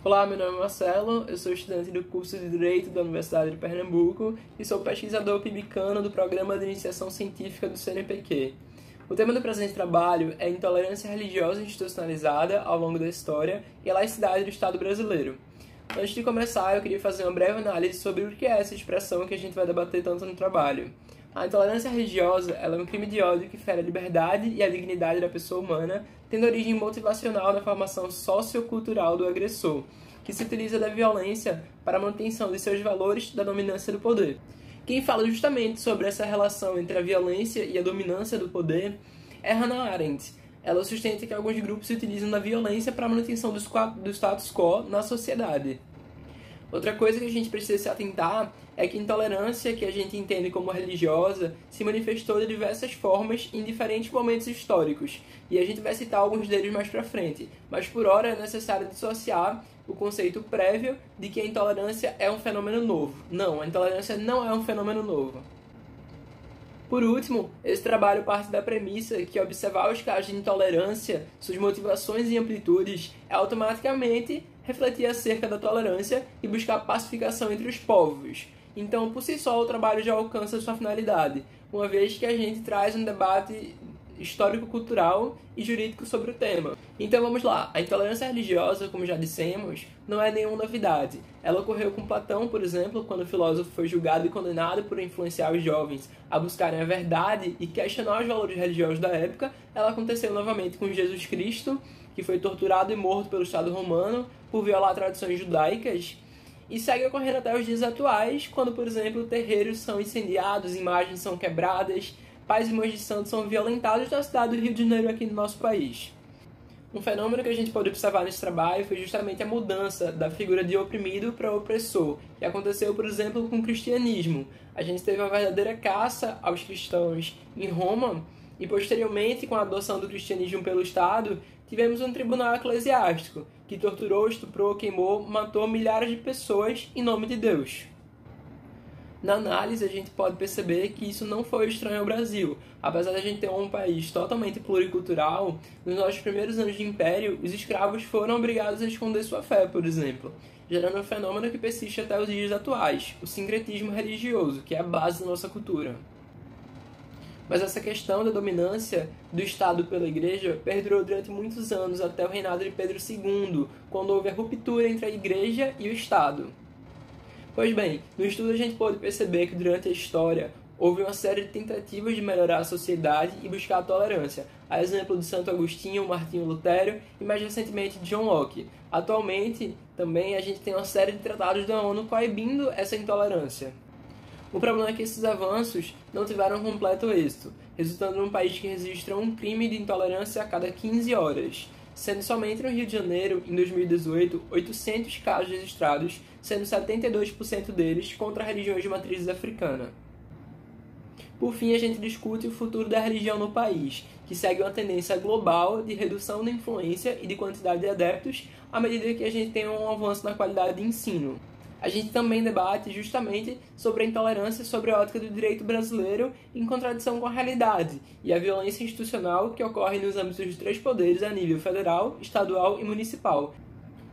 Olá, meu nome é Marcelo, eu sou estudante do curso de Direito da Universidade de Pernambuco e sou pesquisador pibicano do Programa de Iniciação Científica do CNPq. O tema do presente trabalho é Intolerância Religiosa Institucionalizada ao longo da História e a Laicidade do Estado Brasileiro. Antes de começar, eu queria fazer uma breve análise sobre o que é essa expressão que a gente vai debater tanto no trabalho. A intolerância religiosa ela é um crime de ódio que fere a liberdade e a dignidade da pessoa humana, tendo origem motivacional na formação sociocultural do agressor, que se utiliza da violência para a manutenção de seus valores da dominância do poder. Quem fala justamente sobre essa relação entre a violência e a dominância do poder é Hannah Arendt. Ela sustenta que alguns grupos se utilizam da violência para a manutenção do status quo na sociedade. Outra coisa que a gente precisa se atentar é que a intolerância, que a gente entende como religiosa, se manifestou de diversas formas em diferentes momentos históricos, e a gente vai citar alguns deles mais pra frente, mas por hora é necessário dissociar o conceito prévio de que a intolerância é um fenômeno novo. Não, a intolerância não é um fenômeno novo. Por último, esse trabalho parte da premissa que observar os casos de intolerância, suas motivações e amplitudes, é automaticamente refletir acerca da tolerância e buscar pacificação entre os povos. Então, por si só, o trabalho já alcança sua finalidade, uma vez que a gente traz um debate histórico-cultural e jurídico sobre o tema. Então vamos lá, a intolerância religiosa, como já dissemos, não é nenhuma novidade. Ela ocorreu com Platão, por exemplo, quando o filósofo foi julgado e condenado por influenciar os jovens a buscarem a verdade e questionar os valores religiosos da época. Ela aconteceu novamente com Jesus Cristo, que foi torturado e morto pelo Estado romano por violar tradições judaicas, e segue ocorrendo até os dias atuais, quando, por exemplo, terreiros são incendiados, imagens são quebradas, pais e mães de santos são violentados na cidade do Rio de Janeiro aqui no nosso país. Um fenômeno que a gente pode observar nesse trabalho foi justamente a mudança da figura de oprimido para opressor, que aconteceu, por exemplo, com o cristianismo. A gente teve uma verdadeira caça aos cristãos em Roma, e posteriormente, com a adoção do cristianismo pelo Estado, tivemos um tribunal eclesiástico, que torturou, estuprou, queimou, matou milhares de pessoas em nome de Deus. Na análise, a gente pode perceber que isso não foi estranho ao Brasil. Apesar de a gente ter um país totalmente pluricultural, nos nossos primeiros anos de império, os escravos foram obrigados a esconder sua fé, por exemplo, gerando um fenômeno que persiste até os dias atuais, o sincretismo religioso, que é a base da nossa cultura. Mas essa questão da dominância do Estado pela Igreja perdurou durante muitos anos, até o reinado de Pedro II, quando houve a ruptura entre a Igreja e o Estado. Pois bem, no estudo a gente pode perceber que durante a história houve uma série de tentativas de melhorar a sociedade e buscar a tolerância, a exemplo de Santo Agostinho, Martinho Lutero e mais recentemente John Locke. Atualmente, também a gente tem uma série de tratados da ONU coibindo essa intolerância. O problema é que esses avanços não tiveram completo êxito, resultando num país que registra um crime de intolerância a cada 15 horas, sendo somente no Rio de Janeiro, em 2018, 800 casos registrados, sendo 72% deles contra religiões de matriz africana. Por fim, a gente discute o futuro da religião no país, que segue uma tendência global de redução da influência e de quantidade de adeptos à medida que a gente tem um avanço na qualidade de ensino. A gente também debate justamente sobre a intolerância sobre a ótica do direito brasileiro em contradição com a realidade e a violência institucional que ocorre nos âmbitos dos três poderes a nível federal, estadual e municipal.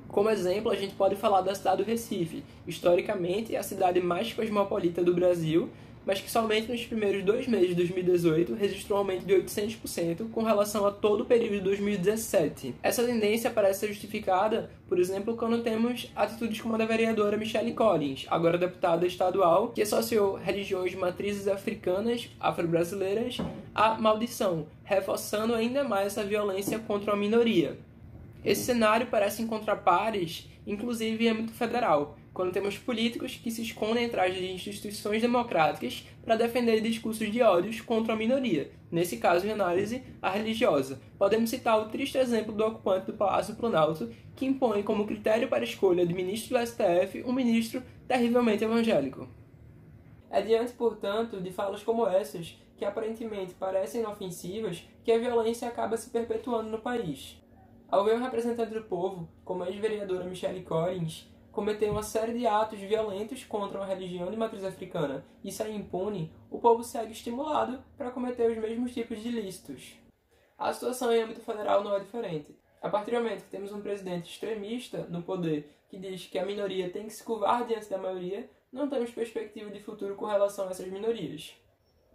Como exemplo, a gente pode falar da cidade do Recife, historicamente a cidade mais cosmopolita do Brasil, mas que somente nos primeiros 2 meses de 2018 registrou um aumento de 800% com relação a todo o período de 2017. Essa tendência parece ser justificada, por exemplo, quando temos atitudes como a da vereadora Michelle Collins, agora deputada estadual, que associou religiões de matrizes africanas, afro-brasileiras, à maldição, reforçando ainda mais essa violência contra a minoria. Esse cenário parece encontrar pares, inclusive em âmbito federal, quando temos políticos que se escondem atrás de instituições democráticas para defender discursos de ódios contra a minoria, nesse caso em análise, a religiosa. Podemos citar o triste exemplo do ocupante do Palácio Planalto, que impõe como critério para a escolha de ministro do STF um ministro terrivelmente evangélico. É diante, portanto, de falas como essas, que aparentemente parecem inofensivas, que a violência acaba se perpetuando no país. Ao ver um representante do povo, como a ex-vereadora Michelle Collins, cometer uma série de atos violentos contra uma religião de matriz africana e sair impune, o povo segue estimulado para cometer os mesmos tipos de ilícitos. A situação em âmbito federal não é diferente. A partir do momento que temos um presidente extremista no poder que diz que a minoria tem que se curvar diante da maioria, não temos perspectiva de futuro com relação a essas minorias.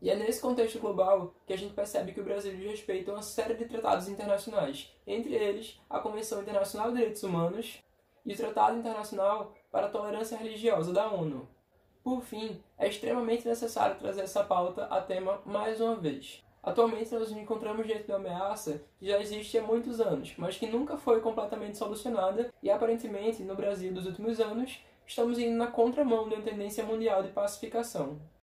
E é nesse contexto global que a gente percebe que o Brasil diz respeito a uma série de tratados internacionais, entre eles a Convenção Internacional de Direitos Humanos e o Tratado Internacional para a Tolerância Religiosa da ONU. Por fim, é extremamente necessário trazer essa pauta a tema mais uma vez. Atualmente nós nos encontramos diante de uma ameaça que já existe há muitos anos, mas que nunca foi completamente solucionada e aparentemente no Brasil dos últimos anos estamos indo na contramão de uma tendência mundial de pacificação.